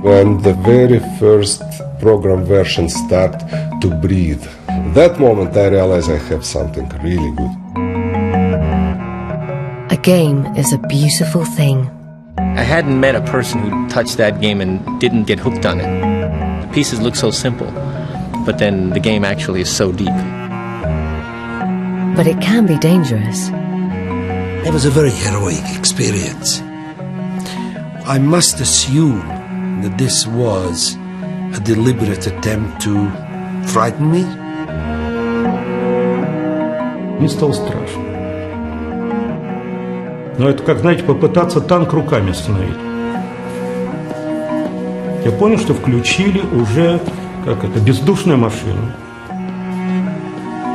When the very first program version start to breathe, that moment I realize I have something really good. A game is a beautiful thing. I hadn't met a person who touched that game and didn't get hooked on it. The pieces look so simple, but then the game actually is so deep. But it can be dangerous. It was a very heroic experience. I must assume that this was a deliberate attempt to frighten me. Мне стало страшно. Но это как, знаете, попытаться танк руками остановить. Я понял, что включили уже, как это, бездушную машину.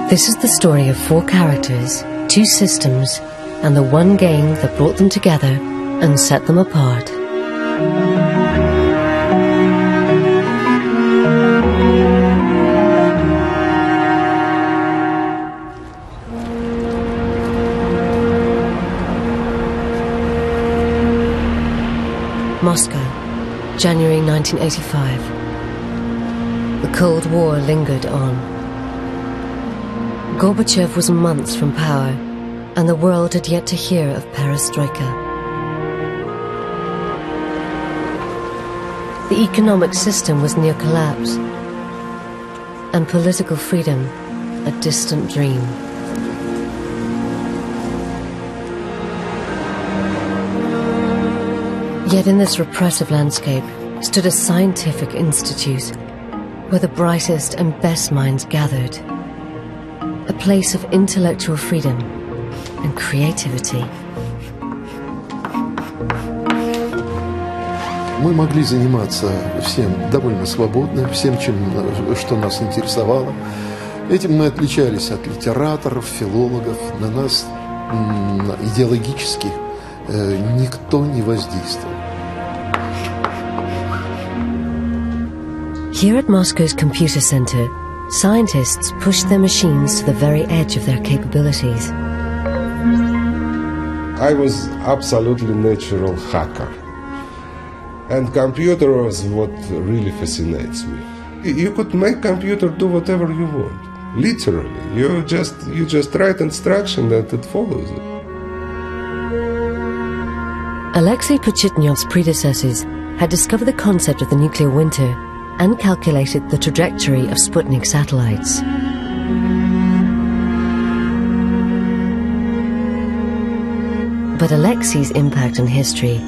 This is the story of 4 characters, 2 systems, and the one game that brought them together and set them apart. Moscow, January 1985. The Cold War lingered on. Gorbachev was months from power, and the world had yet to hear of perestroika. The economic system was near collapse, and political freedom a distant dream. Yet in this repressive landscape stood a scientific institute where the brightest and best minds gathered, a place of intellectual freedom and creativity. Мы могли заниматься всем довольно свободно, всем, что нас интересовало. Этим мы отличались от литераторов, филологов. На нас идеологически никто не воздействовал. Here at Moscow's computer center, scientists pushed their machines to the very edge of their capabilities. I was absolutely natural hacker. And computer was what really fascinates me. You could make computer do whatever you want. Literally. You just write instruction and it follows it. Alexei Pachitnyov's predecessors had discovered the concept of the nuclear winter and calculated the trajectory of Sputnik satellites. But Alexei's impact on history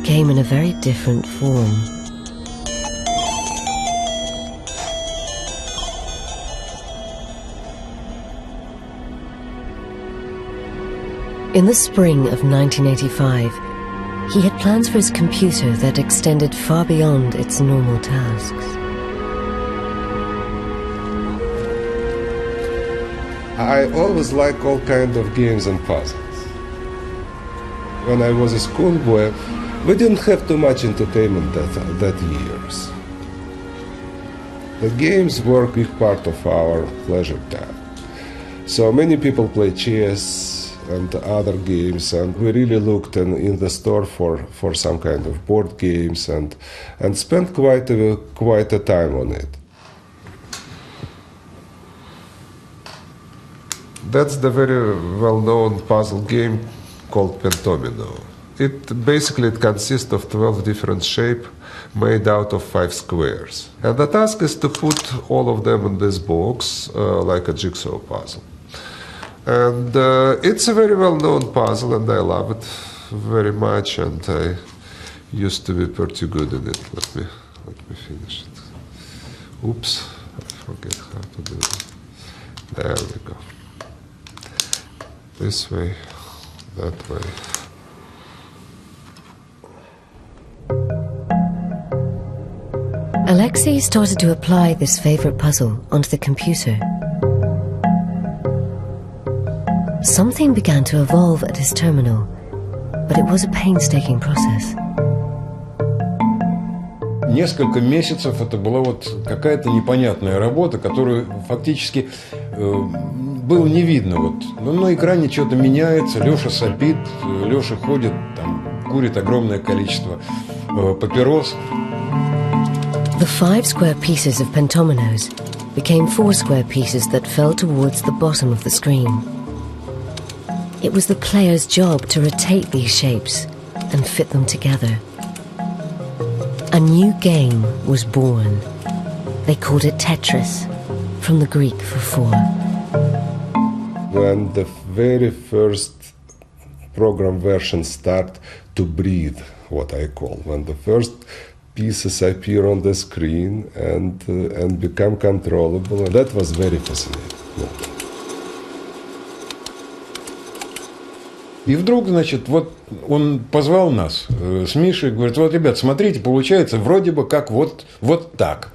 came in a very different form. In the spring of 1985, he had plans for his computer that extended far beyond its normal tasks. I always like all kinds of games and puzzles. When I was a schoolboy, we didn't have too much entertainment that years. The games were a big part of our pleasure time. So many people play chess and other games, and we really looked in the store for some kind of board games and spent quite a time on it. That's the very well-known puzzle game called Pentomino. It consists of 12 different shapes made out of 5 squares. And the task is to put all of them in this box like a jigsaw puzzle. And it's a very well-known puzzle, and I love it very much, and I used to be pretty good in it. Let me finish it. Oops, I forget how to do it. There we go. This way, that way. Alexei started to apply this favorite puzzle onto the computer. Something began to evolve at his terminal, but it was a painstaking process. Несколько месяцев это была вот какая-то непонятная работа, которую фактически было не видно. Вот. Но на экране что-то меняется, Леша сопит, Леша ходит, там, курит огромное количество папирос. The 5 square pieces of pentominoes became 4 square pieces that fell towards the bottom of the screen. It was the player's job to rotate these shapes and fit them together. A new game was born. They called it Tetris, from the Greek for 4. When the very first program version start to breathe, what I call, when the first pieces appear on the screen and become controllable, and that was very fascinating. И вдруг, значит, вот он позвал нас с Мишей, говорит: вот, ребят, смотрите, получается вроде бы как вот так.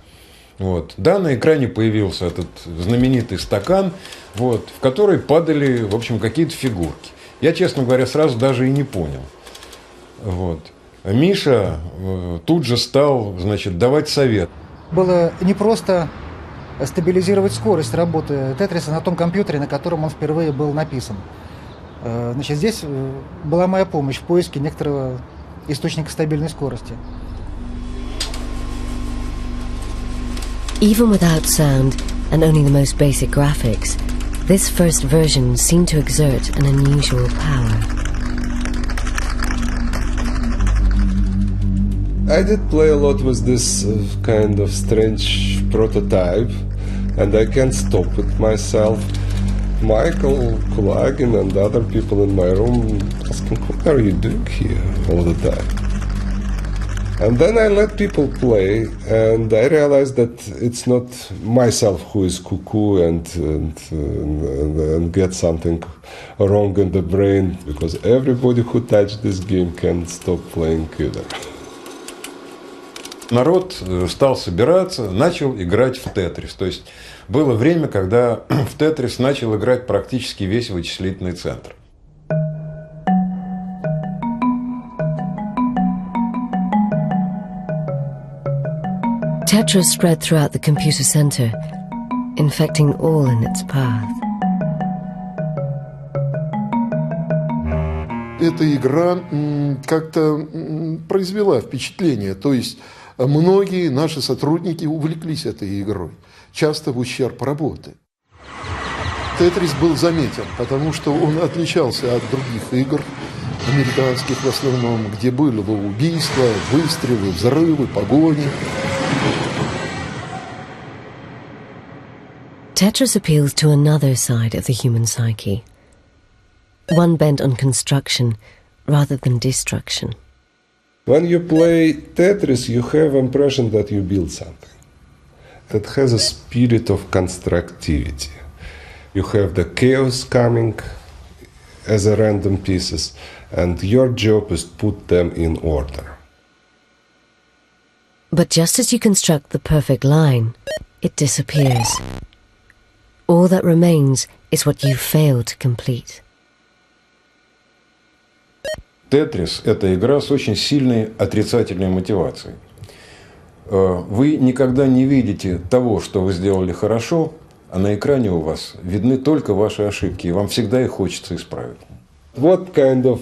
Вот. Да, на экране появился этот знаменитый стакан, вот, в который падали, в общем, какие-то фигурки. Я, честно говоря, сразу даже и не понял. Вот. А Миша тут же стал, значит, давать совет. Было непросто стабилизировать скорость работы Тетриса на том компьютере, на котором он впервые был написан. Значит, здесь была моя помощь в поиске некоторого источника стабильной скорости. Even without sound and only the most basic graphics, this first version seemed to exert an unusual power. I did play a lot with this kind of strange prototype, and I can't stop it myself. Michael Kulagin and other people in my room asking, what are you doing here all the time? And then I let people play, and I realized that it's not myself who is cuckoo and get something wrong in the brain, because everybody who touched this game can't stop playing either. Народ стал собираться, начал играть в Тетрис. То есть было время, когда в Тетрис начал играть практически весь вычислительный центр. Tetris spread throughout the computer center, infecting all in its path. Эта игра как-то произвела впечатление, то есть многие наши сотрудники увлеклись этой игрой, часто в ущерб работы. Тетрис был заметен, потому что он отличался от других игр, американских в основном, где были убийства, выстрелы, взрывы, погони. Tetris appeals to another side of the human psyche, one bent on construction rather than destruction. When you play Tetris, you have impression that you build something. It has a spirit of constructivity. You have the chaos coming as a random pieces, and your job is to put them in order. But just as you construct the perfect line, it disappears. All that remains is what you failed to complete. Тетрис – это игра с очень сильной отрицательной мотивацией. Вы никогда не видите того, что вы сделали хорошо, а на экране у вас видны только ваши ошибки, и вам всегда их хочется исправить. What kind of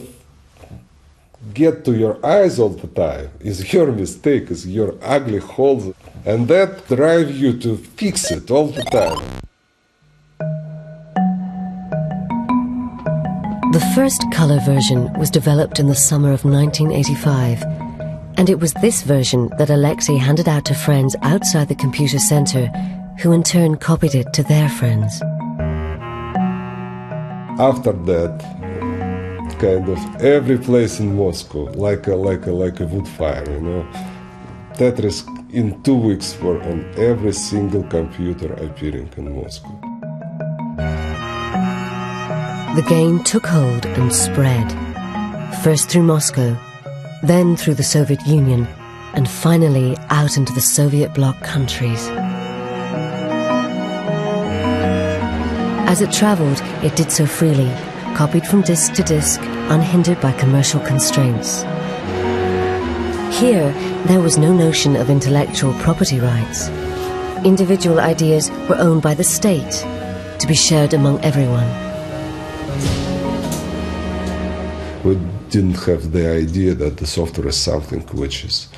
get to your eyes all the time is your mistake, is your ugly holes, and that drive you to fix it all the time. The first color version was developed in the summer of 1985, and it was this version that Alexei handed out to friends outside the computer center, who in turn copied it to their friends. After that, kind of every place in Moscow, like a wood fire, you know. Tetris in 2 weeks were on every single computer appearing in Moscow. The game took hold and spread, first through Moscow, then through the Soviet Union, and finally out into the Soviet bloc countries. As it traveled, it did so freely, copied from disc to disc, unhindered by commercial constraints. Here, there was no notion of intellectual property rights. Individual ideas were owned by the state, to be shared among everyone. We didn't have the idea that the software is something which is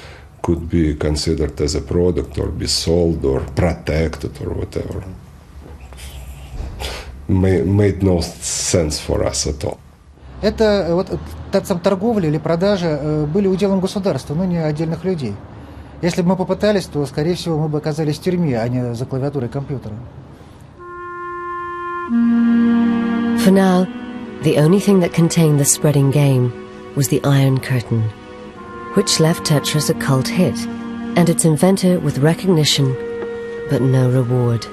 could be considered as a product or be sold or protected or whatever. Made no sense for us at all. Это вот торговля или продажа были уделом государства, но не отдельных людей. Если бы мы попытались, то, скорее всего, мы бы оказались в тюрьме, а не за клавиатурой компьютера. For now, the only thing that contained the spreading game was the Iron Curtain, which left Tetris a cult hit, and its inventor with recognition, but no reward.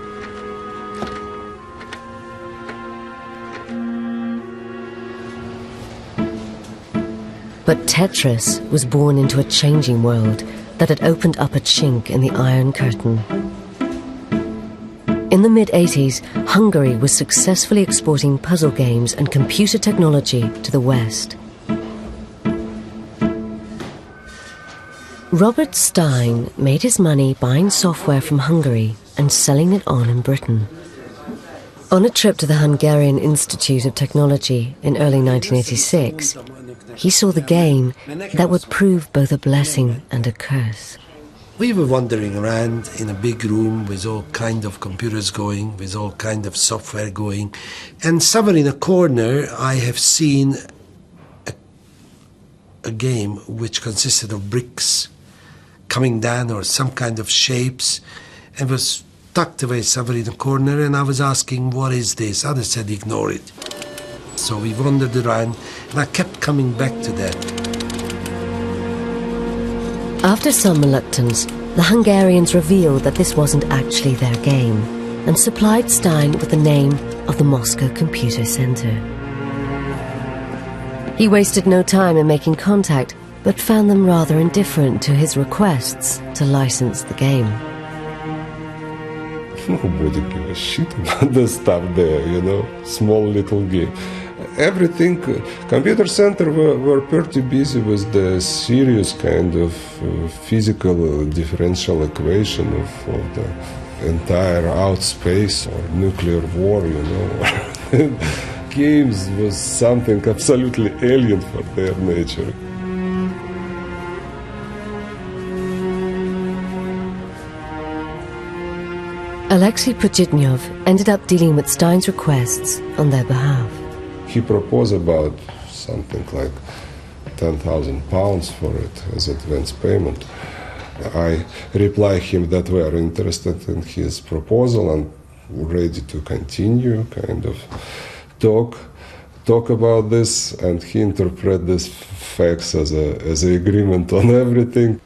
But Tetris was born into a changing world that had opened up a chink in the Iron Curtain. In the mid-80s, Hungary was successfully exporting puzzle games and computer technology to the West. Robert Stein made his money buying software from Hungary and selling it on in Britain. On a trip to the Hungarian Institute of Technology in early 1986, he saw the game that would prove both a blessing and a curse. We were wandering around in a big room with all kind of computers going, with all kind of software going, and somewhere in a corner I have seen a game which consisted of bricks coming down or some kind of shapes and was tucked away somewhere in a corner, and I was asking, what is this? Others said, ignore it. So we wandered around and I kept coming back to that. After some reluctance, the Hungarians revealed that this wasn't actually their game and supplied Stein with the name of the Moscow Computer Center. He wasted no time in making contact, but found them rather indifferent to his requests to license the game. Nobody give a shit about the stuff there, you know, small little game. Everything, Computer Center were pretty busy with the serious kind of physical differential equation of the entire outspace or nuclear war, you know. Games was something absolutely alien for their nature. Alexei Prejudnyov ended up dealing with Stein's requests on their behalf. He proposed about something like £10,000 for it as advance payment. I replied him that we are interested in his proposal and ready to continue, kind of talk about this, and he interpreted this facts as an agreement on everything.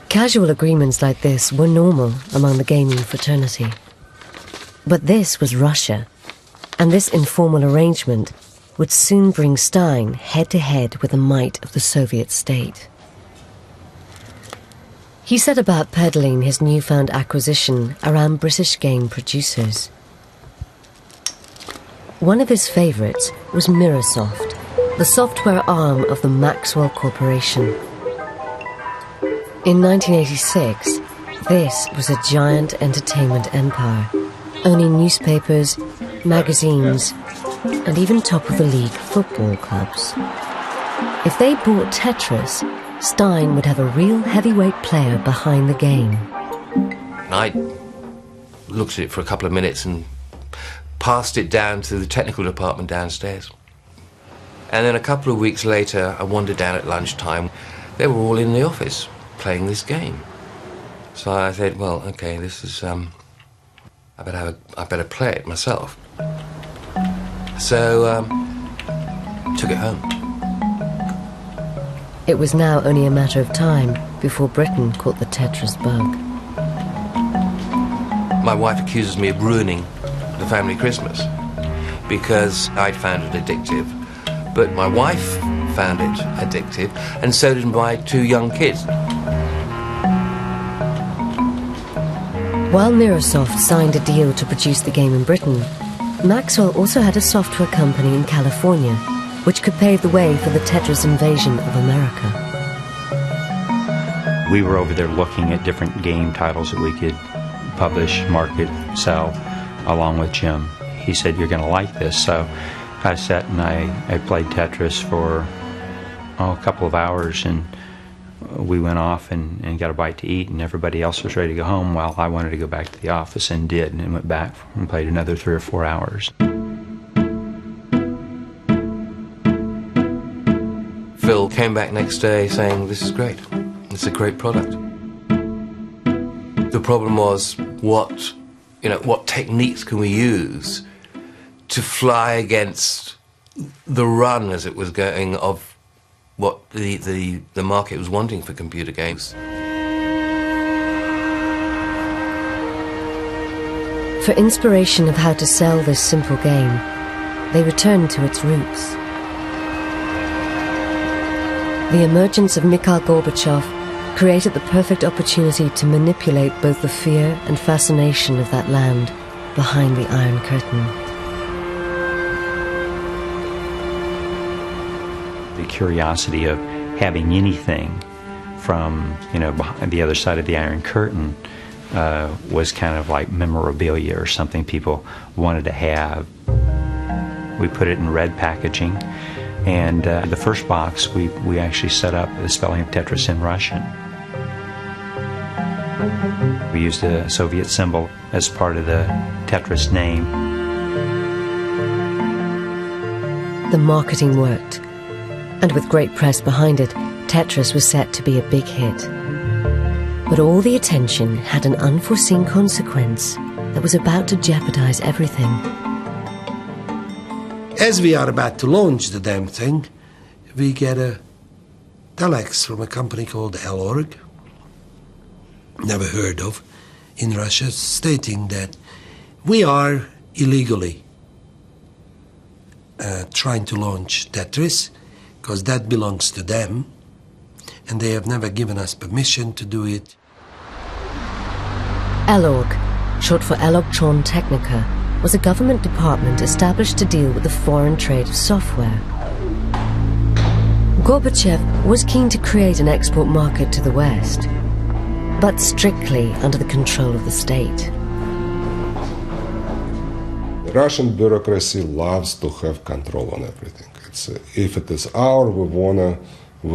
Casual agreements like this were normal among the gaming fraternity. But this was Russia, and this informal arrangement would soon bring Stein head-to-head with the might of the Soviet state. He set about peddling his newfound acquisition around British game producers. One of his favourites was Microsoft, the software arm of the Maxwell Corporation. In 1986, this was a giant entertainment empire, owning newspapers, magazines, and even top-of-the-league football clubs. If they bought Tetris, Stein would have a real heavyweight player behind the game. I looked at it for a couple of minutes and passed it down to the technical department downstairs. And then a couple of weeks later, I wandered down at lunchtime. They were all in the office playing this game. So I said, well, okay, this is, I better play it myself. So, took it home. It was now only a matter of time before Britain caught the Tetris bug. My wife accuses me of ruining the family Christmas because I'd found it addictive. But my wife found it addictive, and so did my two young kids. While Microsoft signed a deal to produce the game in Britain, Maxwell also had a software company in California, which could pave the way for the Tetris invasion of America. We were over there looking at different game titles that we could publish, market, sell, along with Jim. He said, you're going to like this. So I sat and I played Tetris for a couple of hours, and we went off and got a bite to eat, and everybody else was ready to go home while I wanted to go back to the office, and did, and went back and played another 3 or 4 hours. Phil came back next day saying, "This is great. It's a great product." The problem was, what techniques can we use to fly against the run, as it was going, of what the market was wanting for computer games. For inspiration of how to sell this simple game, they returned to its roots. The emergence of Mikhail Gorbachev created the perfect opportunity to manipulate both the fear and fascination of that land behind the Iron Curtain. The curiosity of having anything from, behind the other side of the Iron Curtain was kind of like memorabilia or something people wanted to have. We put it in red packaging, and the first box we actually set up the spelling of Tetris in Russian. We used a Soviet symbol as part of the Tetris name. The marketing worked, and with great press behind it, Tetris was set to be a big hit. But all the attention had an unforeseen consequence that was about to jeopardize everything. As we are about to launch the damn thing, we get a telex from a company called L.org, never heard of, in Russia, stating that we are illegally trying to launch Tetris, because that belongs to them, and they have never given us permission to do it. L.org, short for Electron Technica, was a government department established to deal with the foreign trade of software. Gorbachev was keen to create an export market to the West, but strictly under the control of the state. The Russian bureaucracy loves to have control on everything. If it is ours, we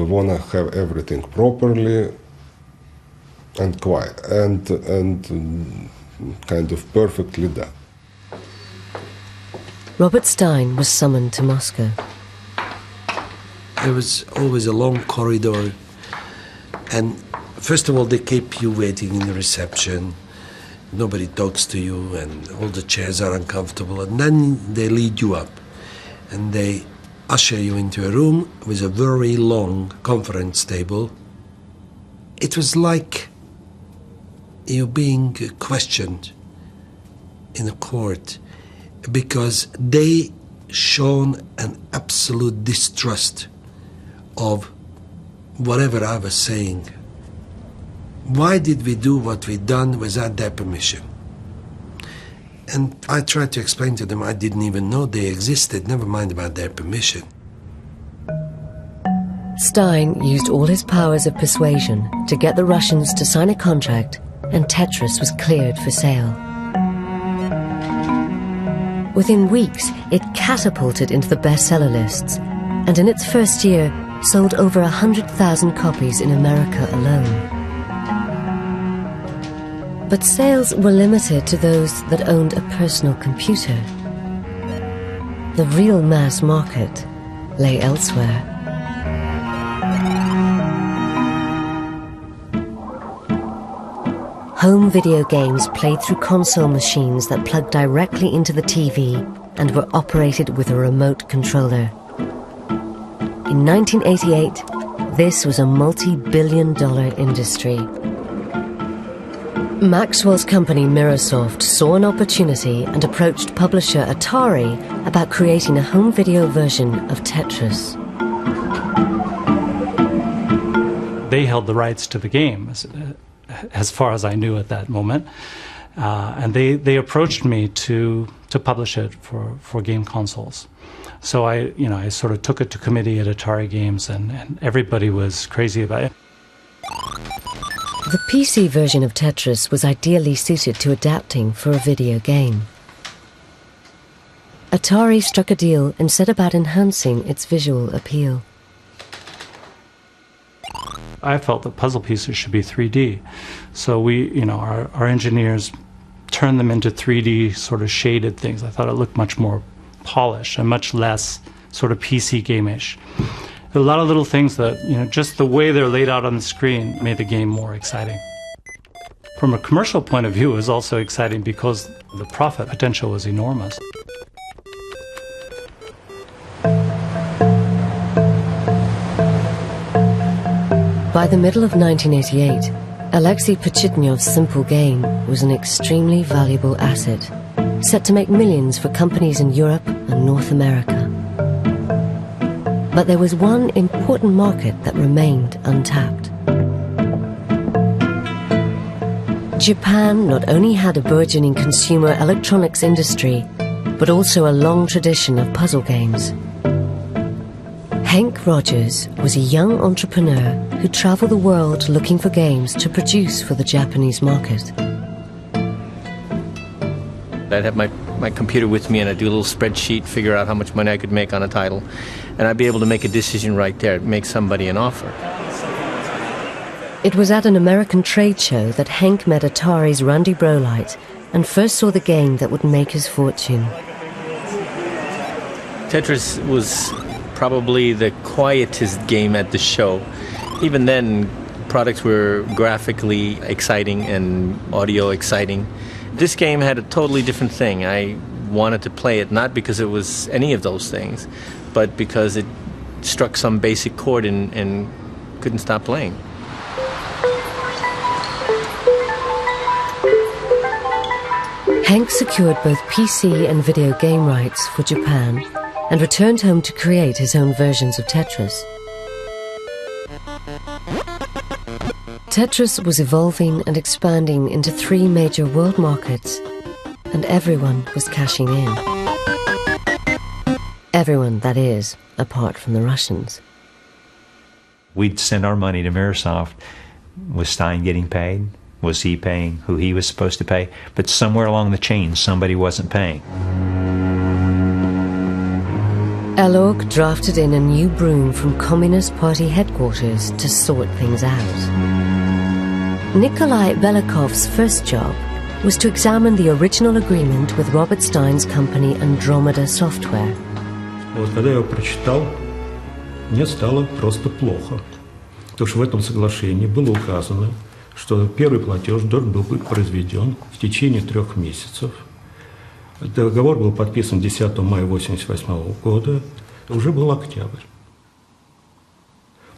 wanna have everything properly and quiet and kind of perfectly done. Robert Stein was summoned to Moscow. There was always a long corridor, and first of all, they keep you waiting in the reception. Nobody talks to you, and all the chairs are uncomfortable, and then they lead you up, and they usher you into a room with a very long conference table. It was like you being questioned in a court, because they shown an absolute distrust of whatever I was saying. Why did we do what we done without their permission? And I tried to explain to them I didn't even know they existed, never mind about their permission. Stein used all his powers of persuasion to get the Russians to sign a contract, and Tetris was cleared for sale. Within weeks, it catapulted into the bestseller lists, and in its first year, sold over 100,000 copies in America alone. But sales were limited to those that owned a personal computer. The real mass market lay elsewhere. Home video games played through console machines that plugged directly into the TV and were operated with a remote controller. In 1988, this was a multi-billion-dollar industry. Maxwell's company Mirrorsoft saw an opportunity and approached publisher Atari about creating a home video version of Tetris. They held the rights to the game, as far as I knew at that moment, and they approached me to publish it for game consoles. So I sort of took it to committee at Atari Games, and everybody was crazy about it. The PC version of Tetris was ideally suited to adapting for a video game. Atari struck a deal and set about enhancing its visual appeal. I felt that puzzle pieces should be 3D. So our engineers turned them into 3D sort of shaded things. I thought it looked much more polished and much less sort of PC game-ish. A lot of little things that, just the way they're laid out on the screen made the game more exciting. From a commercial point of view, it was also exciting because the profit potential was enormous. By the middle of 1988, Alexei Pachitnyov's simple game was an extremely valuable asset, set to make millions for companies in Europe and North America. But there was one important market that remained untapped. Japan not only had a burgeoning consumer electronics industry, but also a long tradition of puzzle games. Henk Rogers was a young entrepreneur who traveled the world looking for games to produce for the Japanese market. I'd have my computer with me and I'd do a little spreadsheet, figure out how much money I could make on a title, and I'd be able to make a decision right there, make somebody an offer. It was at an American trade show that Henk met Atari's Randy Brolight and first saw the game that would make his fortune. Tetris was probably the quietest game at the show. Even then, products were graphically exciting and audio exciting. This game had a totally different thing. I wanted to play it not because it was any of those things, but because it struck some basic chord and couldn't stop playing. Henk secured both PC and video game rights for Japan and returned home to create his own versions of Tetris. Tetris was evolving and expanding into 3 major world markets, and everyone was cashing in. Everyone, that is, apart from the Russians. We'd send our money to Microsoft. Was Stein getting paid? Was he paying who he was supposed to pay? But somewhere along the chain, somebody wasn't paying. Elorg drafted in a new broom from Communist Party headquarters to sort things out. Nikolai Belakov's first job was to examine the original agreement with Robert Stein's company Andromeda Software. Вот когда я его прочитал, мне стало просто плохо. Потому что в этом соглашении было указано, что первый платеж должен был быть произведен в течение 3 месяцев. Договор был подписан 10 мая 1988 года, уже был октябрь.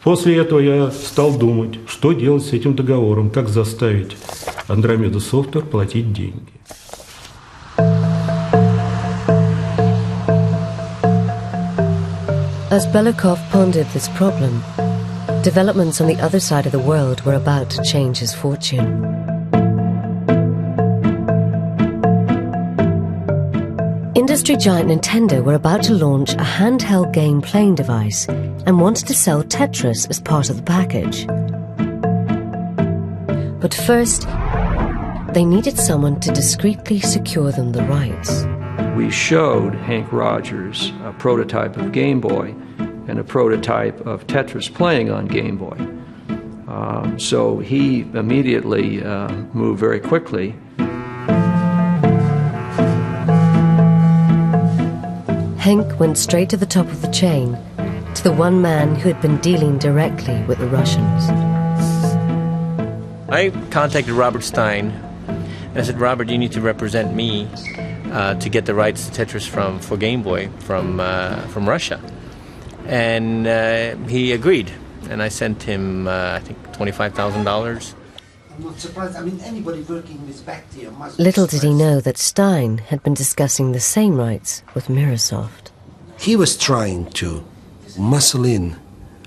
После этого я стал думать, что делать с этим договором, как заставить Andromeda Software платить деньги. As Belakov pondered this problem, developments on the other side of the world were about to change his fortune. Industry giant Nintendo were about to launch a handheld game playing device and wanted to sell Tetris as part of the package. But first, they needed someone to discreetly secure them the rights. We showed Henk Rogers a prototype of Game Boy and a prototype of Tetris playing on Game Boy. So he immediately moved very quickly. Henk went straight to the top of the chain, to the one man who had been dealing directly with the Russians. I contacted Robert Stein, and I said, Robert, you need to represent me to get the rights to Tetris for Game Boy from Russia. And he agreed, and I sent him, I think, $25,000. I'm not surprised. I mean, anybody working with Bactia must... Little did he know that Stein had been discussing the same rights with Microsoft. He was trying to muscle in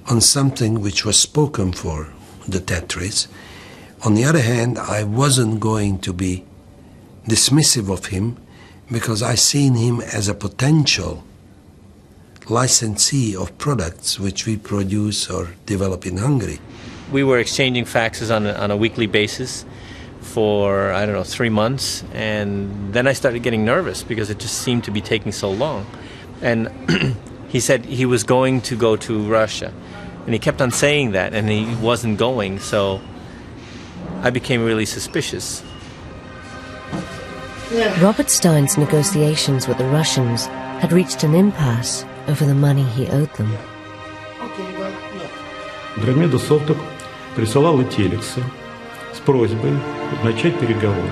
on something which was spoken for, the Tetris. On the other hand, I wasn't going to be dismissive of him because I seen him as a potential licensee of products which we produce or develop in Hungary. We were exchanging faxes on a weekly basis for, 3 months, and then I started getting nervous because it just seemed to be taking so long. And he said he was going to go to Russia And he kept on saying that, and he wasn't going, so I became really suspicious. Robert Stein's negotiations with the Russians had reached an impasse over the money he owed them. Дромеда Софток присылала телексы с просьбой начать переговоры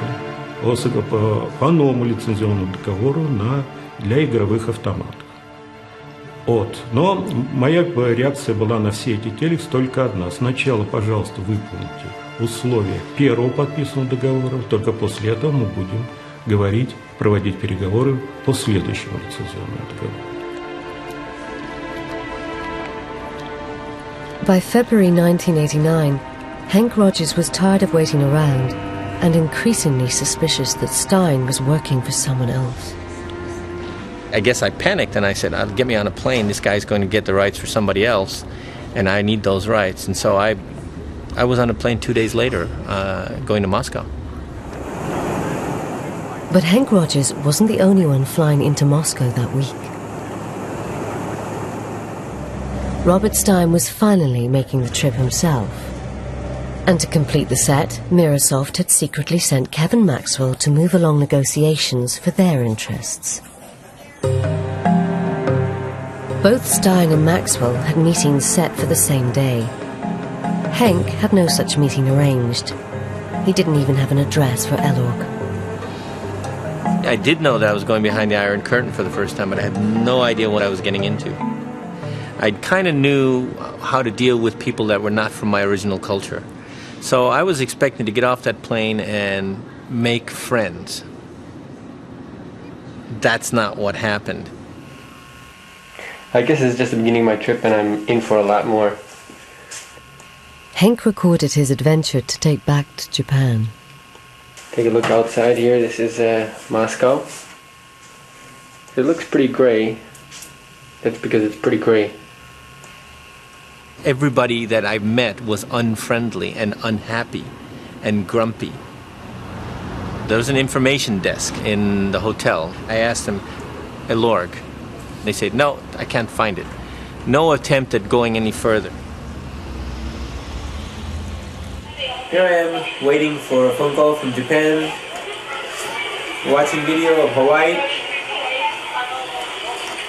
по новому лицензионному договору для игровых автоматов. Но моя реакция была на все эти телексы только одна. Сначала, пожалуйста, выполните условия первого подписанного договора, только после этого мы будем проводить переговоры по следующему лицензионному договору. By February 1989, Hank Rogers was tired of waiting around and increasingly suspicious that Stein was working for someone else. I guess I panicked and I said, get me on a plane, this guy's going to get the rights for somebody else, and I need those rights. And so I was on a plane 2 days later, going to Moscow. But Hank Rogers wasn't the only one flying into Moscow that week. Robert Stein was finally making the trip himself. And to complete the set, Mirasoft had secretly sent Kevin Maxwell to move along negotiations for their interests. Both Stein and Maxwell had meetings set for the same day. Henk had no such meeting arranged. He didn't even have an address for Elorg. I did know that I was going behind the Iron Curtain for the first time, but I had no idea what I was getting into. I kind of knew how to deal with people that were not from my original culture. So I was expecting to get off that plane and make friends. That's not what happened. I guess it's just the beginning of my trip and I'm in for a lot more. Henk recorded his adventure to take back to Japan. Take a look outside here. This is Moscow. It looks pretty gray. That's because it's pretty gray. Everybody that I met was unfriendly and unhappy and grumpy. There was an information desk in the hotel. I asked them, Elorg. They said, no, I can't find it. No attempt at going any further. Here I am, waiting for a phone call from Japan, watching video of Hawaii,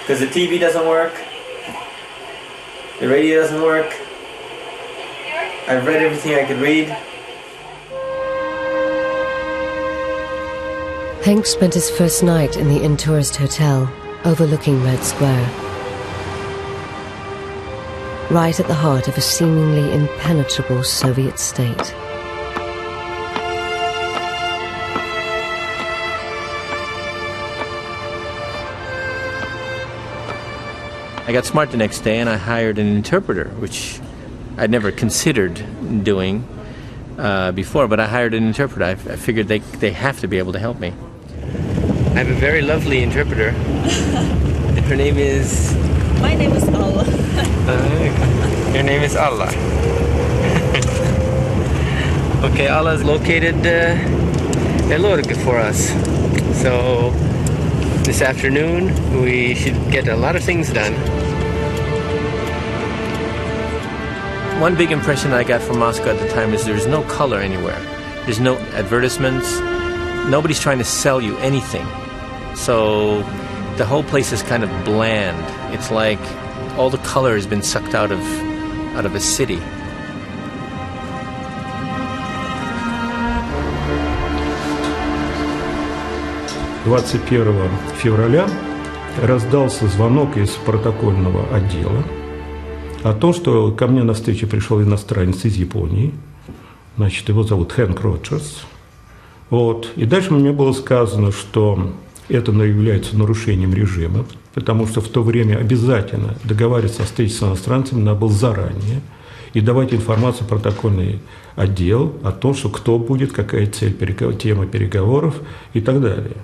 because the TV doesn't work, the radio doesn't work. I've read everything I could read. Henk spent his first night in the Intourist Hotel, overlooking Red Square, right at the heart of a seemingly impenetrable Soviet state. I got smart the next day and I hired an interpreter, which I'd never considered doing before, but I hired an interpreter. I figured they have to be able to help me. I have a very lovely interpreter. Her name is... My name is Allah. Your name is Allah. Okay, Allah's located Elorg for us. So this afternoon we should get a lot of things done. One big impression I got from Moscow at the time is there's no color anywhere. There's no advertisements. Nobody's trying to sell you anything. So the whole place is kind of bland. It's like all the color has been sucked out of a city. «21 февраля раздался звонок из протокольного отдела о том, что ко мне на встречу пришел иностранец из Японии. Значит, его зовут Хэнк Роджерс. И дальше мне было сказано, что это является нарушением режима, потому что в то время обязательно договариваться о встрече с иностранцами надо было заранее и давать информацию в протокольный отдел о том, что кто будет, какая цель, тема переговоров и так далее.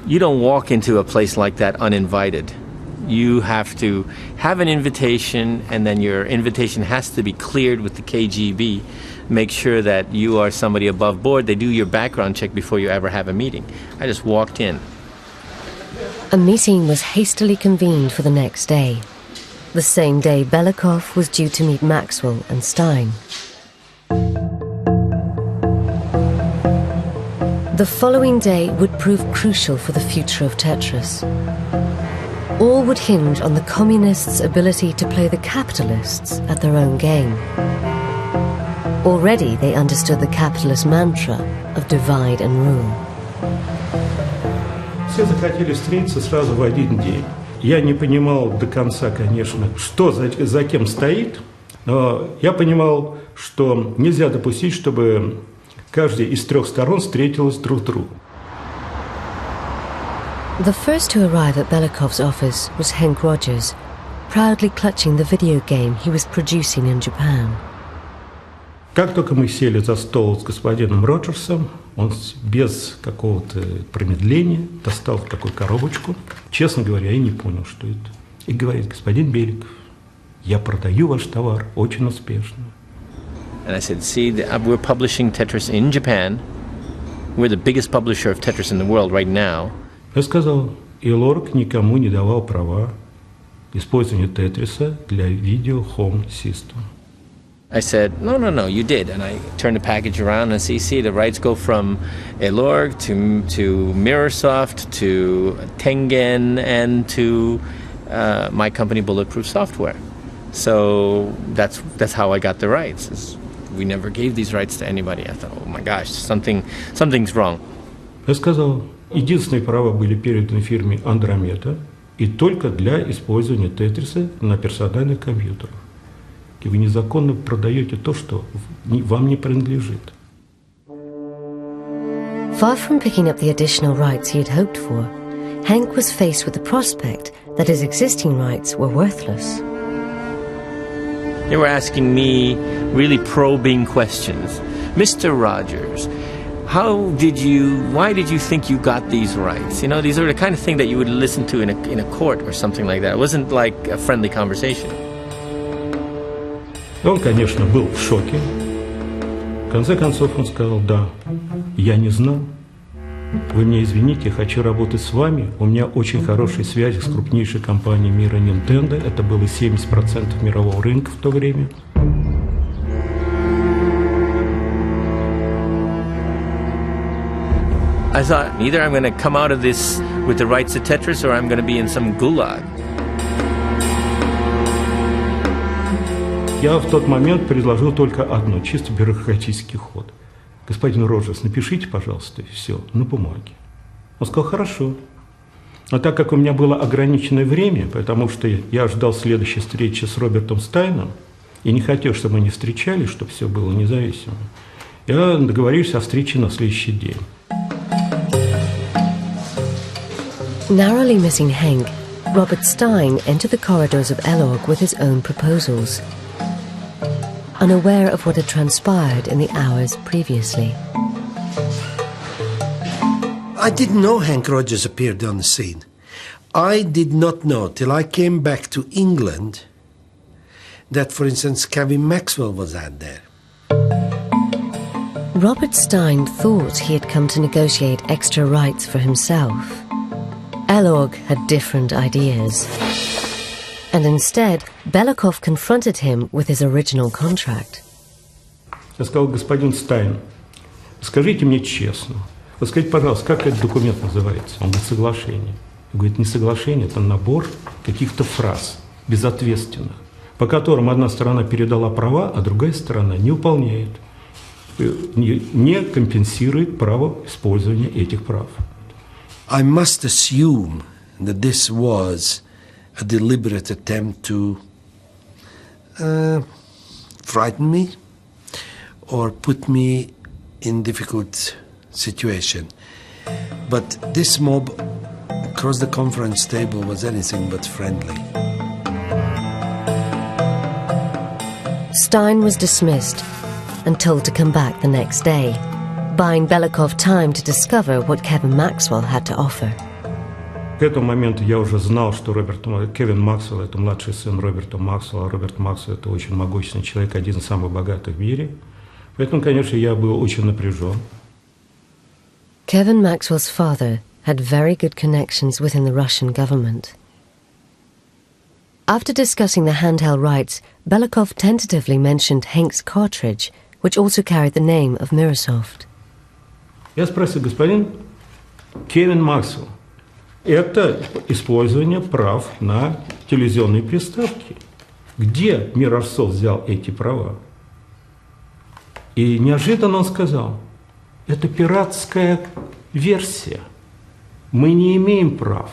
You don't walk into a place like that uninvited. You have to have an invitation, and then your invitation has to be cleared with the KGB. Make sure that you are somebody above board. They do your background check before you ever have a meeting. I just walked in. A meeting was hastily convened for the next day. the same day Belikov was due to meet Maxwell and Stein. The following day would prove crucial for the future of Tetris. All would hinge on the communists' ability to play the capitalists at their own game. Already they understood the capitalist mantra of divide and rule. Все захотели встретиться сразу в один день. Я не понимал до конца, конечно, что за кем стоит, но я понимал, что нельзя допустить, чтобы каждая из трех сторон встретилась друг с другом. The first to arrive at Belikov's office was Henk Rogers, proudly clutching the video game he was producing in Japan. Как только мы сели за стол с господином Роджерсом, он без какого-то промедления достал такую коробочку. Честно говоря, я не понял, что это. И говорит: господин Беликов, я продаю ваш товар очень успешно. And I said, see, we're publishing Tetris in Japan. We're the biggest publisher of Tetris in the world right now. Я сказал, Илорг никому не давал права использования Тетриса для видео Home System. I said, no, you did. And I turned the package around and see, the rights go from Elorg to Mirrorsoft to Tengen and to my company Bulletproof Software. So that's how I got the rights. We never gave these rights to anybody. I thought, oh my gosh, something's wrong. Я сказал, единственные права были переданы фирме Андромеда и только для использования Тетриса на персональных компьютерах. И вы незаконно продаете то, что вам не принадлежит. Far from picking up the additional rights he had hoped for, Henk was faced with the prospect that his existing rights were worthless. They were asking me really probing questions. Mr. Rogers, why did you think you got these rights? You know, these are the kind of thing that you would listen to in a court or something like that. It wasn't like a friendly conversation. Он, конечно, был в шоке. В конце концов он сказал: да, я не знал. Вы меня извините, я хочу работать с вами. У меня очень хорошие связи с крупнейшей компанией мира Nintendo. Это было 70% мирового рынка в то время. I thought, either I'm going to come out of this with the rights to Tetris or I'm going to be in some gulag. Я в тот момент предложил только одно, чисто бюрократический ход. Господин Роджерс, напишите, пожалуйста, все на бумаге. Он сказал: хорошо. Но так как у меня было ограниченное время, потому что я ждал следующей встречи с Робертом Стайном, и не хотел, чтобы мы не встречались, чтобы все было независимо, я договорился о встрече на следующий день. Narrowly missing Henk, Robert Stein entered the corridors of Elorg with his own proposals, unaware of what had transpired in the hours previously. I didn't know Henk Rogers appeared on the scene. I did not know till I came back to England that, for instance, Kevin Maxwell was out there. Robert Stein thought he had come to negotiate extra rights for himself. Elorg had different ideas. And instead, Belikov confronted him with his original contract. Я сказал: господин Стайн, скажите мне честно, вот скажите, пожалуйста, как этот документ называется? Он говорит: соглашение. Он говорит: не соглашение, это набор каких-то фраз безответственных, по которым одна сторона передала права, а другая сторона не выполняет, не компенсирует право использования этих прав. I must assume that this was a deliberate attempt to frighten me or put me in difficult situation. But this mob across the conference table was anything but friendly. Stein was dismissed and told to come back the next day, buying Belikov time to discover what Kevin Maxwell had to offer. К этому моменту я уже знал, что Кевин Максвелл – это младший сын Роберта Максвелла. Роберт Максвелл – это очень могущественный человек, один из самых богатых в мире. Поэтому, конечно, я был очень напряжен. Kevin Maxwell's father had very good connections within the Russian government. After discussing the handheld rights, Belikov tentatively mentioned Henk's cartridge, which also carried the name of Microsoft. Я спросил, господин Кевин Максвелл, это использование прав на телевизионные приставки. Где Microsoft взял эти права? И неожиданно он сказал, это пиратская версия. Мы не имеем прав.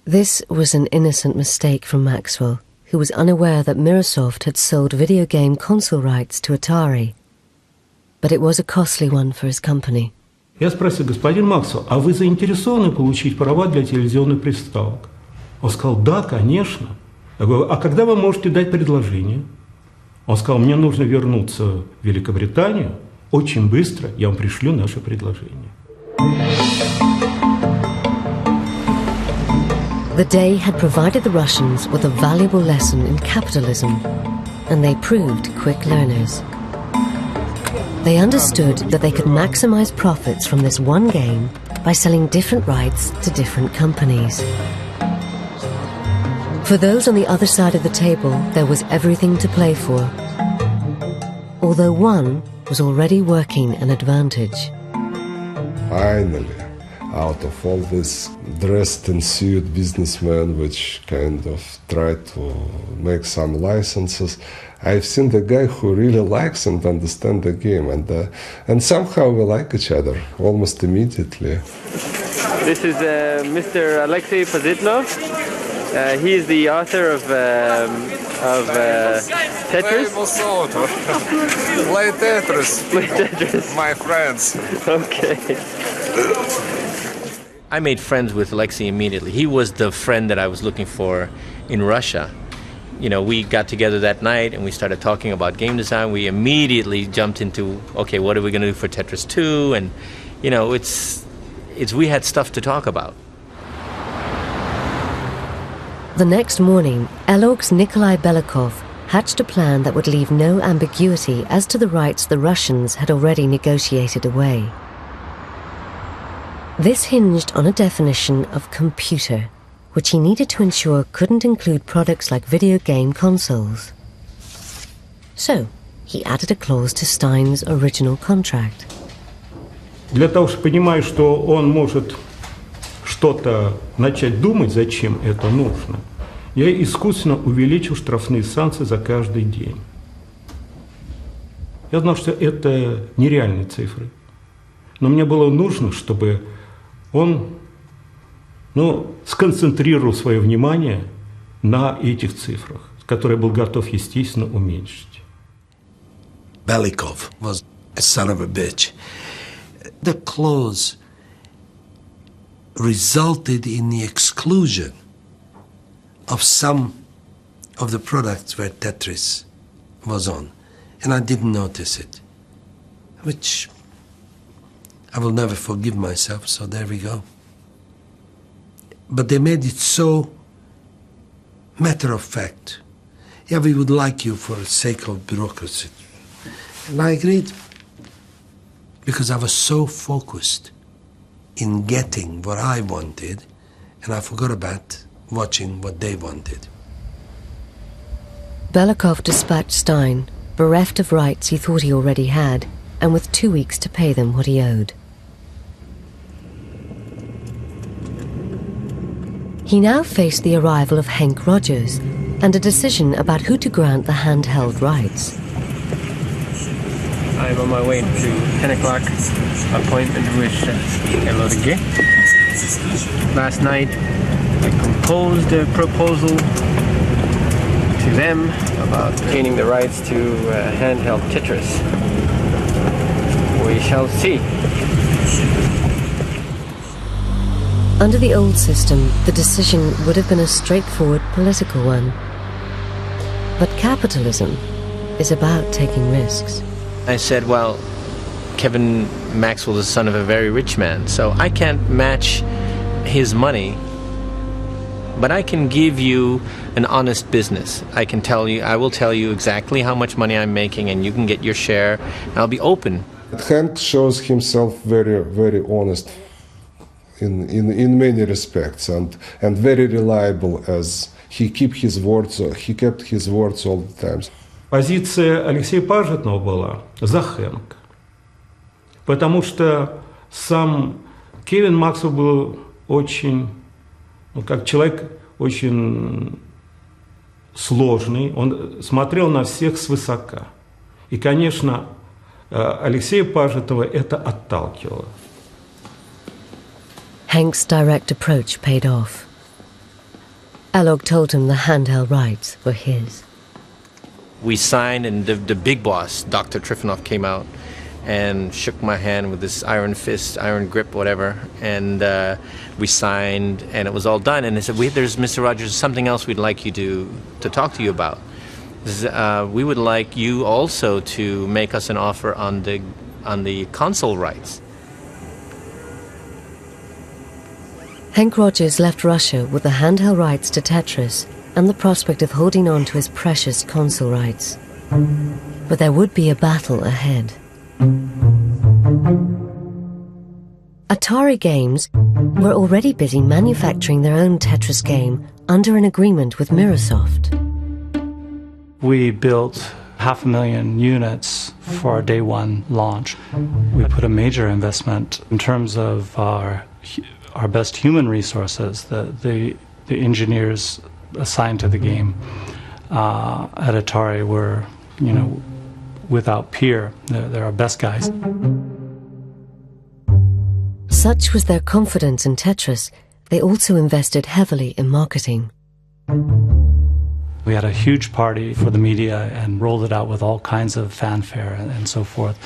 This was an innocent mistake from Maxwell, who was unaware that Microsoft had sold video game console rights to Atari. But it was a costly one for his company. Я спросил, господин Максвелл, а вы заинтересованы получить права для телевизионных приставок? Он сказал, да, конечно. Я говорю, а когда вы можете дать предложение? Он сказал, мне нужно вернуться в Великобританию. Очень быстро я вам пришлю наше предложение. The day had provided the Russians with a valuable lesson in capitalism, and they proved quick learners. They understood that they could maximize profits from this one game by selling different rights to different companies. For those on the other side of the table, there was everything to play for, although one was already working an advantage. Finally, out of all this dressed and suit businessmen which kind of try to make some licenses, I've seen the guy who really likes and understands the game, and somehow we like each other almost immediately. This is Mr. Alexei Pozitnov. He is the author of Tetris. Play Tetris. Play Tetris. My friends. Okay. I made friends with Alexei immediately. He was the friend that I was looking for in Russia. You know, we got together that night and we started talking about game design. We immediately jumped into, okay, what are we going to do for Tetris 2? And, you know, we had stuff to talk about. The next morning, Elog's Nikolai Belikov hatched a plan that would leave no ambiguity as to the rights the Russians had already negotiated away. This hinged on a definition of computer, which he needed to ensure couldn't include products like video game consoles. So, he added a clause to Stein's original contract. Для того, чтобы понимать, что он может что-то начать думать, зачем это нужно, я искусственно увеличил штрафные санкции за каждый день. Я знал, что это нереальные цифры. Но мне было нужно, чтобы он сконцентрировал свое внимание на этих цифрах, которые я был готов, естественно, уменьшить. Belikov was a son of a bitch. The clause resulted in the exclusion of some of the products where Tetris was on, and I didn't notice it, which I will never forgive myself, so there we go. But they made it so matter of fact. Yeah, we would like you for the sake of bureaucracy. And I agreed, because I was so focused in getting what I wanted, and I forgot about watching what they wanted. Belikov dispatched Stein, bereft of rights he thought he already had, and with 2 weeks to pay them what he owed. He now faced the arrival of Henk Rogers and a decision about who to grant the handheld rights. I'm on my way to 10 o'clock appointment with Elodie. Last night I composed a proposal to them about obtaining the rights to handheld Tetris. We shall see. Under the old system, the decision would have been a straightforward political one. But capitalism is about taking risks. I said, well, Kevin Maxwell is the son of a very rich man, so I can't match his money, but I can give you an honest business. I will tell you exactly how much money I'm making, and you can get your share, and I'll be open. Hank shows himself very, very honest. in many respects, and very reliable, as he kept his words all the time. Позиция Алексея Пажетного была за Хэнк, потому что сам Кевин Максвелл был очень, как человек очень сложный, он смотрел на всех свысока. И, конечно, Алексея Пажетова это отталкивало. Hank's direct approach paid off. Alok told him the handheld rights were his. We signed, and the big boss, Dr. Trifonov, came out and shook my hand with this iron fist, iron grip, whatever, and we signed, and it was all done. And they said, "There's Mr. Rogers, something else we'd like you to talk to you about. We would like you also to make us an offer on the console rights." Hank Rogers left Russia with the handheld rights to Tetris and the prospect of holding on to his precious console rights. But there would be a battle ahead. Atari Games were already busy manufacturing their own Tetris game under an agreement with Microsoft. We built 500,000 units for our day one launch. We put a major investment in terms of our best human resources, the engineers assigned to the game at Atari were, without peer. They're our best guys. Such was their confidence in Tetris, they also invested heavily in marketing. We had a huge party for the media and rolled it out with all kinds of fanfare and so forth.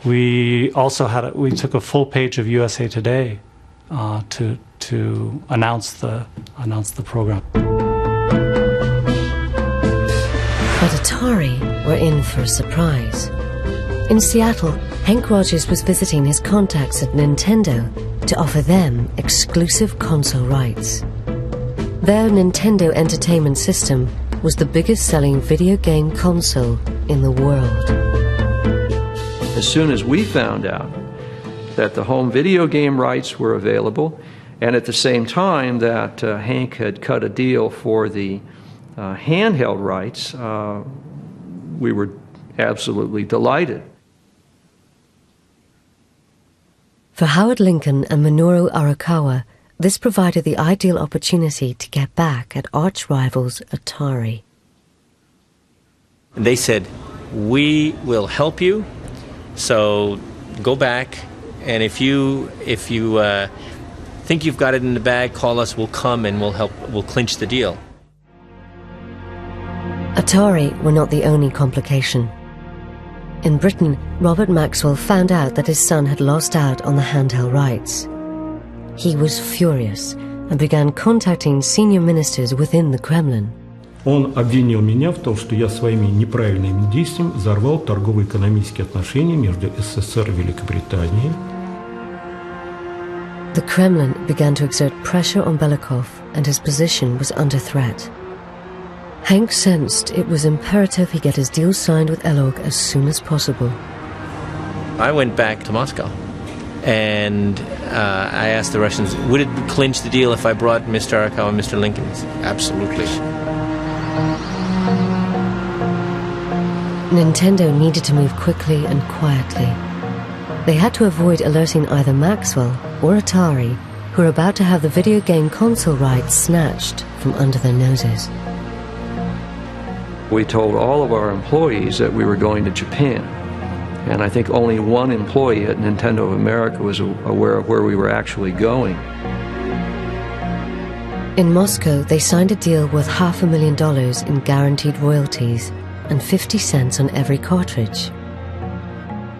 We also we took a full page of USA Today to announce the program. But Atari were in for a surprise. In Seattle, Hank Rogers was visiting his contacts at Nintendo to offer them exclusive console rights. Their Nintendo Entertainment System was the biggest selling video game console in the world. As soon as we found out that the home video game rights were available, and at the same time that Hank had cut a deal for the handheld rights, we were absolutely delighted. For Howard Lincoln and Minoru Arakawa, this provided the ideal opportunity to get back at arch-rivals Atari. They said, "We will help you, so go back, and if you think you've got it in the bag, call us, we'll come and we'll clinch the deal." Atari were not the only complication. In Britain, Robert Maxwell found out that his son had lost out on the handheld rights. He was furious and began contacting senior ministers within the Kremlin. Он обвинил меня в том, что я своими неправильными действиями взорвал торгово-экономические отношения между СССР и Великобританией. The Kremlin began to exert pressure on Belikov, and his position was under threat. Hank sensed it was imperative he get his deal signed with Elog as soon as possible. I went back to Moscow, and I asked the Russians, would it clinch the deal if I brought Mr. Arakawa and Mr. Lincoln? Absolutely. Nintendo needed to move quickly and quietly. They had to avoid alerting either Maxwell or Atari, who were about to have the video game console rights snatched from under their noses. We told all of our employees that we were going to Japan, and I think only one employee at Nintendo of America was aware of where we were actually going. In Moscow, they signed a deal worth $500,000 in guaranteed royalties and 50 cents on every cartridge.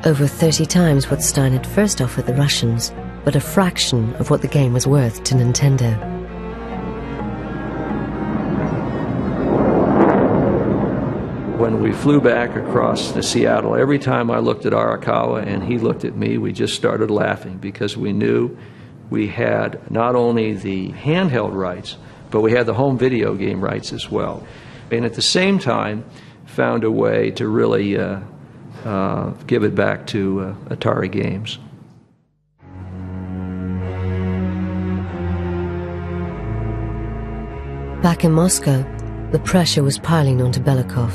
Over 30 times what Stein had first offered the Russians, but a fraction of what the game was worth to Nintendo. When we flew back across to Seattle, every time I looked at Arakawa and he looked at me, we just started laughing because we knew we had not only the handheld rights, but we had the home video game rights as well. And at the same time, found a way to really give it back to Atari Games. Back in Moscow, the pressure was piling onto Belikov.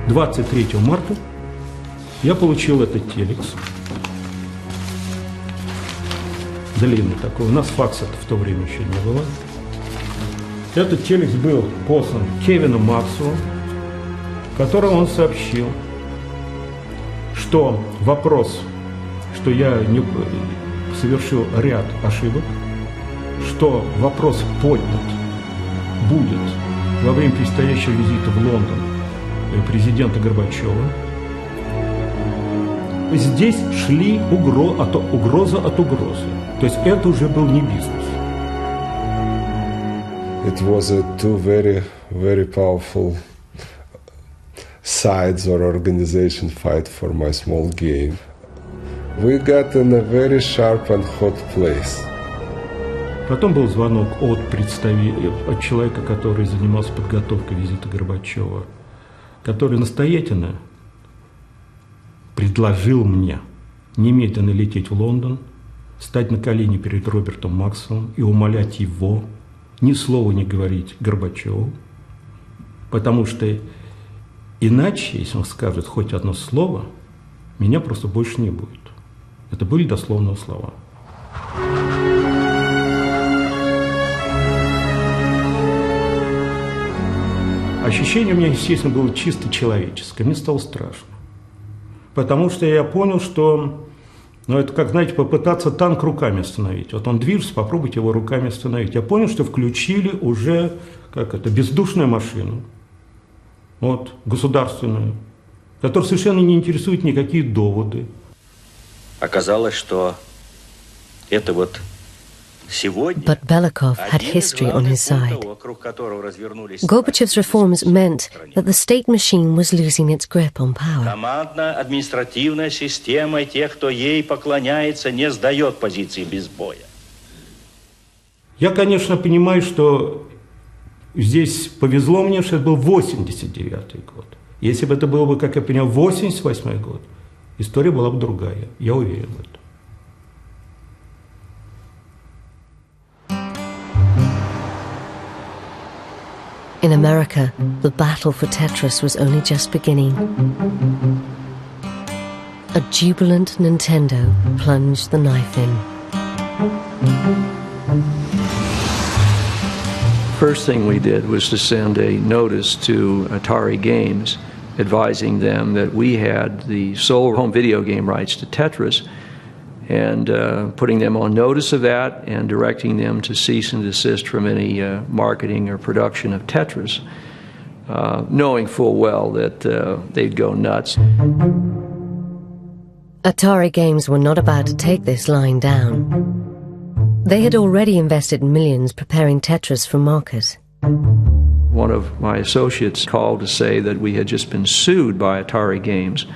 23 марта я получил этот телекс. Длинный такой. У нас факса в то время еще не было. Этот телекс был послан Кевину Максу, в котором он сообщил, что вопрос, что я совершил ряд ошибок, что вопрос поднят будет во время предстоящего визита в Лондон президента Горбачева. Здесь шли угроза от угрозы. То есть это уже был не бизнес. It was a two very, very powerful sides or organization fight for my small game. We got in a very sharp and hot place. Потом был звонок от человека, который занимался подготовкой визита Горбачева, который настоятельно предложил мне немедленно лететь в Лондон, стать на колени перед Робертом Максом и умолять его ни слова не говорить Горбачеву, потому что иначе, если он скажет хоть одно слово, меня просто больше не будет. Это были дословные слова. Ощущение у меня, естественно, было чисто человеческое. Мне стало страшно. Потому что я понял, что это как, знаете, попытаться танк руками остановить. Вот он движется, попробуйте его руками остановить. Я понял, что включили уже, бездушную машину, государственную, которая совершенно не интересует никакие доводы. Оказалось, что это But Belikov had history on his side. Gorbachev's reforms meant that the state machine was losing its grip on power. Командно-административная система тех, кто ей поклоняется, не сдает позиции без боя. Я, конечно, понимаю, что здесь повезло мне, что это был 89-й год. Если бы это было бы, как я понял, 88-й год, история была бы другая. Я уверен в этом. In America, the battle for Tetris was only just beginning. A jubilant Nintendo plunged the knife in. First thing we did was to send a notice to Atari Games advising them that we had the sole home video game rights to Tetris, and putting them on notice of that and directing them to cease and desist from any marketing or production of Tetris, knowing full well that they'd go nuts. Atari Games were not about to take this line down. They had already invested millions preparing Tetris for market. One of my associates called to say that we had just been sued by Atari Games.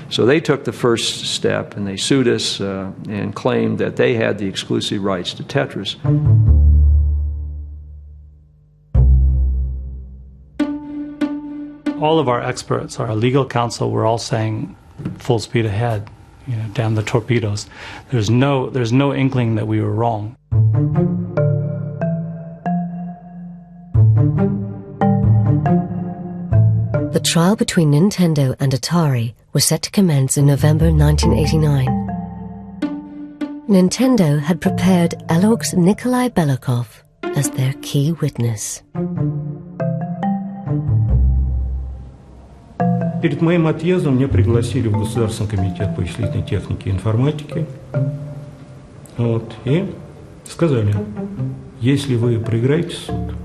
So they took the first step and they sued us and claimed that they had the exclusive rights to Tetris. All of our experts, our legal counsel, were all saying full speed ahead, damn the torpedoes. There's no inkling that we were wrong. The trial between Nintendo and Atari was set to commence in November 1989. Nintendo had prepared Elog's Nikolai Belikov as their key witness. Перед моим отъездом меня пригласили в Государственный комитет по вычислительной технике и информатике. И сказали, если вы проиграете суд,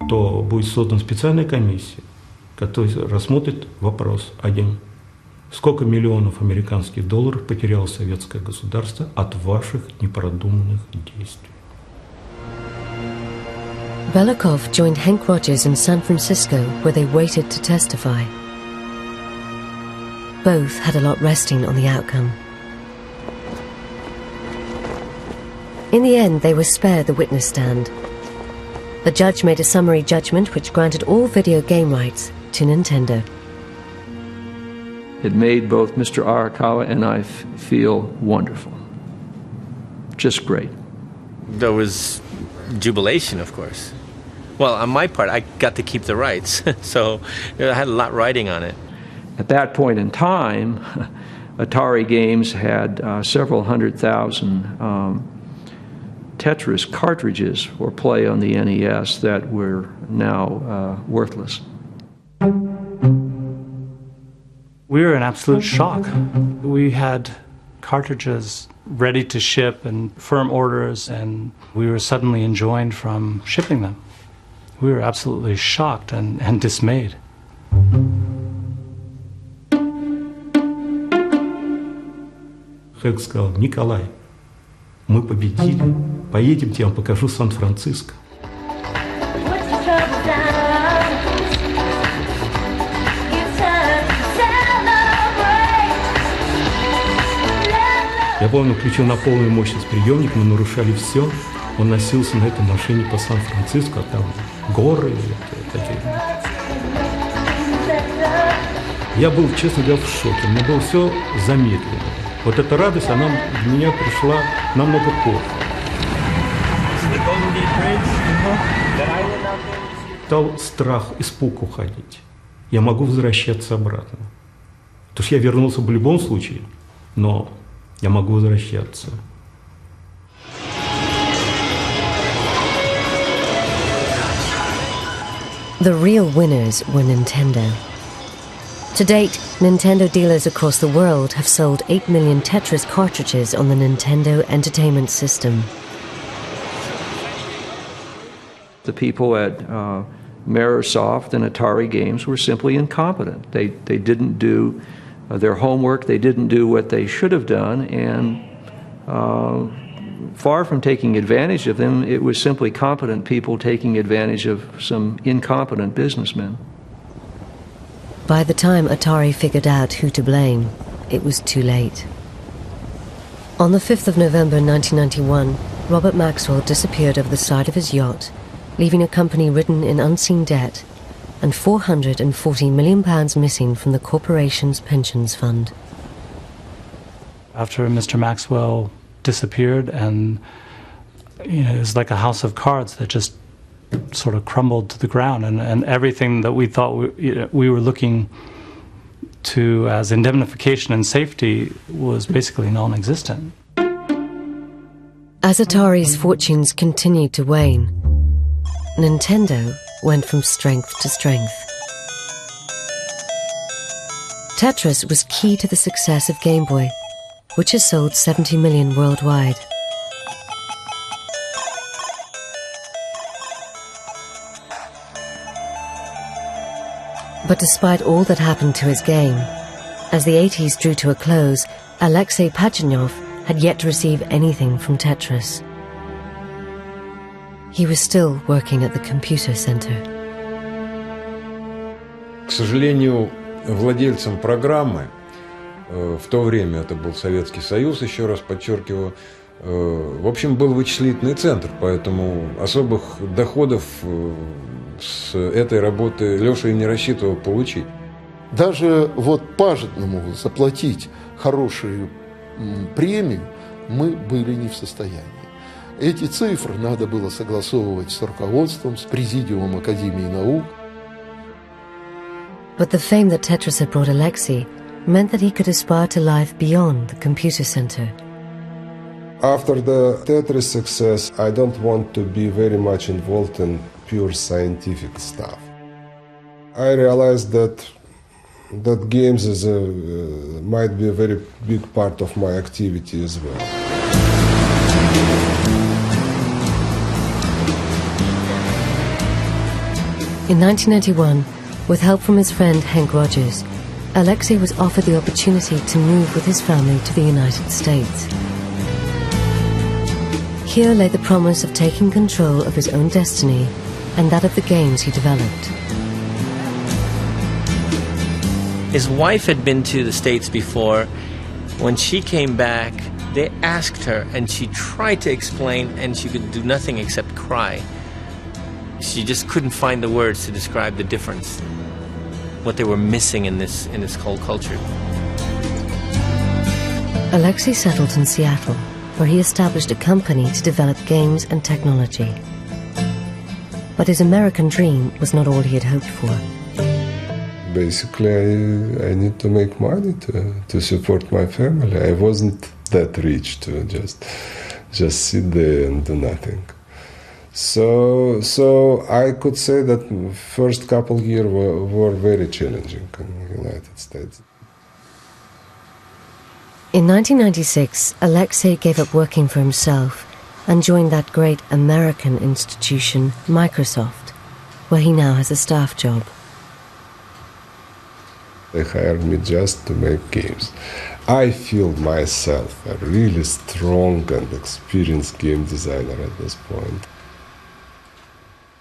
то будет создана специальная комиссия, который рассмотрит вопрос один. Сколько миллионов американских долларов потеряло советское государство от ваших непродуманных действий? Belikov joined Hank Rogers in San Francisco, where they waited to testify. Both had a lot resting on the outcome. In the end, they were spared the witness stand. The judge made a summary judgment which granted all video game rights to Nintendo. It made both Mr. Arakawa and I feel wonderful. Just great. There was jubilation, of course. Well, on my part, I got to keep the rights, so I had a lot riding on it. At that point in time, Atari Games had several 100,000 Tetris cartridges for play on the NES that were now worthless. We were in absolute shock. We had cartridges ready to ship and firm orders, and we were suddenly enjoined from shipping them. We were absolutely shocked and dismayed. Хэг сказал: Николай, мы победили, поедем, я вам покажу Сан-Франциско. Я помню, включил на полную мощность приемник, мы нарушали все. Он носился на этой машине по Сан-Франциско, а там горы такие. Я был, честно говоря, в шоке. Мне было все замедлено. Вот эта радость, она в меня пришла намного позже. Стал страх, испуг уходить. Я могу возвращаться обратно. Потому что я вернулся бы в любом случае, но я могу возвращаться. The real winners were Nintendo. To date, Nintendo dealers across the world have sold 8 million Tetris cartridges on the Nintendo Entertainment System. The people at Mirrorsoft and Atari Games were simply incompetent. They didn't do their homework, they didn't do what they should have done, and far from taking advantage of them, it was simply competent people taking advantage of some incompetent businessmen. By the time Atari figured out who to blame, it was too late. On the 5th of November 1991, Robert Maxwell disappeared over the side of his yacht, leaving a company ridden in unseen debt and £440 million missing from the corporation's pensions fund. After Mr. Maxwell disappeared, and it was like a house of cards that just sort of crumbled to the ground, and everything that we thought we were looking to as indemnification and safety was basically non-existent. As Atari's fortunes continued to wane, Nintendo went from strength to strength. Tetris was key to the success of Game Boy, which has sold 70 million worldwide. But despite all that happened to his game, as the 80s drew to a close, Alexei Pajitnov had yet to receive anything from Tetris. He was still working at the computer center. К сожалению, владельцем программы, в то время это был Советский Союз, еще раз подчеркиваю, в общем, был вычислительный центр, поэтому особых доходов с этой работы Леша и не рассчитывал получить. Даже вот Пажитному заплатить хорошую премию мы были не в состоянии. Эти цифры надо было согласовывать с руководством, с президиумом Академии наук. But the fame that Tetris had brought Alexei meant that he could aspire to life beyond the computer center. After the Tetris success, I don't want to be very much involved in pure scientific stuff. I realized that games might be a very big part of my activity as well. In 1991, with help from his friend Hank Rogers, Alexei was offered the opportunity to move with his family to the United States. Here lay the promise of taking control of his own destiny and that of the games he developed. His wife had been to the States before. When she came back, they asked her, and she tried to explain, and she could do nothing except cry. She just couldn't find the words to describe the difference, what they were missing in this whole culture. Alexei settled in Seattle, where he established a company to develop games and technology. But his American dream was not all he had hoped for. Basically, I need to make money to support my family. I wasn't that rich to just sit there and do nothing. So I could say that first couple years were very challenging in the United States. In 1996, Alexei gave up working for himself and joined that great American institution, Microsoft, where he now has a staff job. They hired me just to make games. I feel myself a really strong and experienced game designer at this point.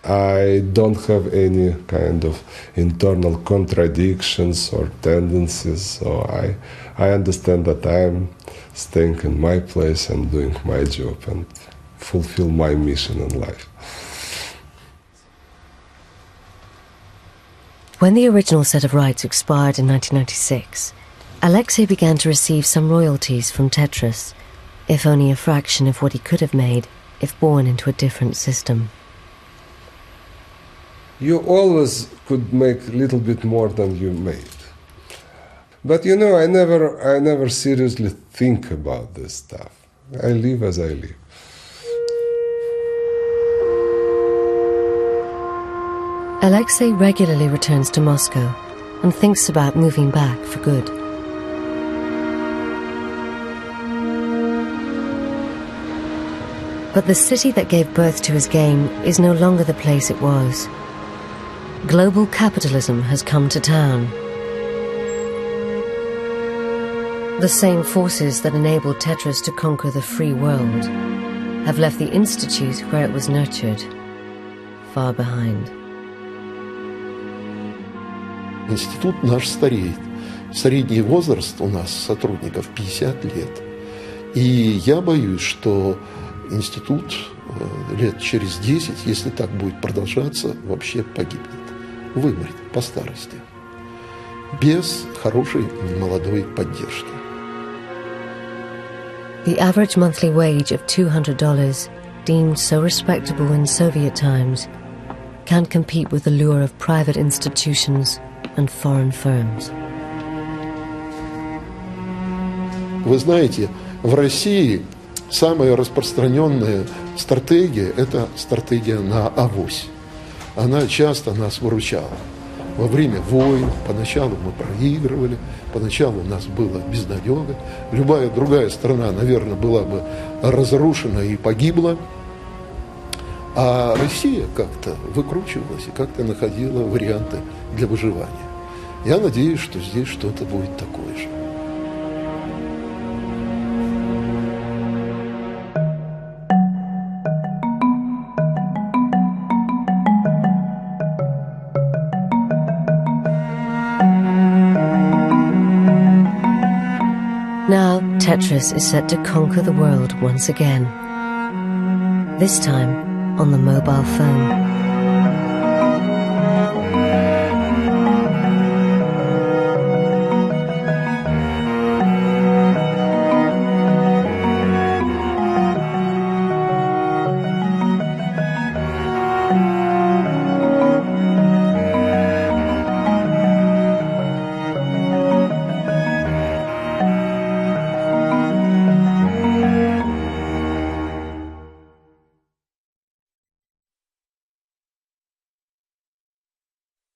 I don't have any kind of internal contradictions or tendencies, so I understand that I'm staying in my place and doing my job and fulfill my mission in life. When the original set of rights expired in 1996, Alexei began to receive some royalties from Tetris, if only a fraction of what he could have made if born into a different system. You always could make a little bit more than you made. But you know, I never seriously think about this stuff. I live as I live. Alexei regularly returns to Moscow and thinks about moving back for good. But the city that gave birth to his game is no longer the place it was. Global capitalism has come to town. The same forces that enabled Tetris to conquer the free world have left the institute where it was nurtured far behind. Институт наш стареет. Средний возраст у нас сотрудников 50 лет. И я боюсь, что институт лет через 10, если так будет продолжаться, вообще погибнет. Вымрет по старости. Без хорошей молодой поддержки. The average monthly wage of $200, deemed so respectable in Soviet times, can't compete with the lure of private institutions and foreign firms. Вы знаете, в России самая распространенная стратегия – это стратегия на авось. Она часто нас выручала. Во время войн поначалу мы проигрывали, поначалу у нас было безнадега. Любая другая страна, наверное, была бы разрушена и погибла. А Россия как-то выкручивалась и как-то находила варианты для выживания. Я надеюсь, что здесь что-то будет такое же. Now, Tetris is set to conquer the world once again. This time on the mobile phone.